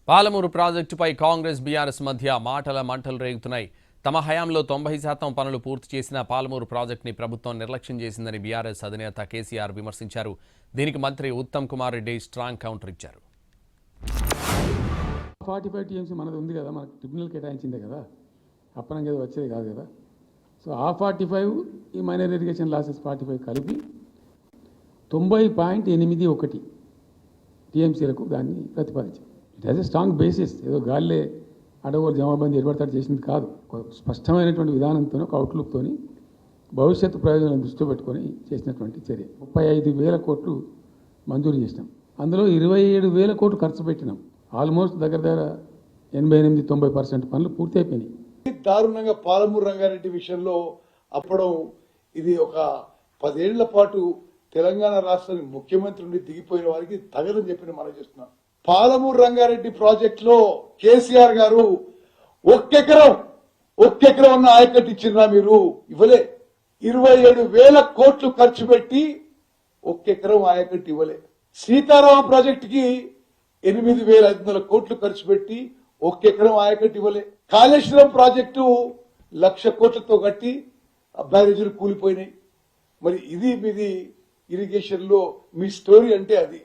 పాలమూరు ప్రాజెక్టుపై కాంగ్రెస్ బీఆర్ఎస్ మధ్య మాటల మంటలు రేగుతున్నాయి. తమ హయాంలో 90% పనులు పూర్తి చేసిన పాలమూరు ప్రాజెక్టుని ప్రభుత్వం నిర్లక్ష్యం చేసిందని బీఆర్ఎస్ అధినేత కేసీఆర్ విమర్శించారు. దీనికి మంత్రి ఉత్తమ్ కుమార్ రెడ్డి స్ట్రాంగ్ కౌంటర్ ఇచ్చారు. 45 టీఎంసీ మనది ఉంది కదా, మనకు ట్రిబ్యునల్ కేటాయించిందే కదా, అప్పనంగా వచ్చేది కాదు కదా. సో ఆ 45 ఈ మైనర్ ఇరిగేషన్ లాసెస్ 45 కలిపి 90.81 టీఎంసీలకు దాన్ని ప్రతిపాదించారు. It has a strong basis. ఏదో గాలిలే అడవులు జమాబందీ ఏర్పడతాడు చేసింది కాదు. స్పష్టమైనటువంటి విధానంతో, ఒక అవుట్లుక్తో భవిష్యత్తు ప్రయోజనాలను దృష్టిలో పెట్టుకొని చేసినటువంటి చర్య. 35,000 కోట్లు మంజూరు చేసినాం. అందులో 27,000 కోట్లు ఖర్చు పెట్టినాం. ఆల్మోస్ట్ దగ్గర 88-90% పనులు పూర్తి అయిపోయినాయి. దారుణంగా పాలమూరు రంగారెడ్డి విషయంలో అప్పుడు ఇది ఒక 10 ఏళ్ల పాటు తెలంగాణ రాష్ట్రానికి ముఖ్యమంత్రి నుండి దిగిపోయిన వారికి తగదని చెప్పి మనం చేస్తున్నాం. పాలమూరు రంగారెడ్డి ప్రాజెక్ట్ లో కేసీఆర్ గారు ఒక్కెకరం ఉన్న ఆయకట్టు ఇచ్చినా మీరు ఇవ్వలే. 27,000 కోట్లు ఖర్చు పెట్టి ఒక్కెకరం ఆయకట్టు ఇవ్వలే. సీతారామ ప్రాజెక్ట్ కి 8,500 కోట్లు ఖర్చు పెట్టి ఒక్కెకరం ఆయకట్టు ఇవ్వలే. కాళేశ్వరం ప్రాజెక్టు 1,00,000 కోట్లతో కట్టి బ్యారేజీలు కూలిపోయినాయి. మరి ఇది మీది ఇరిగేషన్ లో మీ స్టోరీ అంటే అది.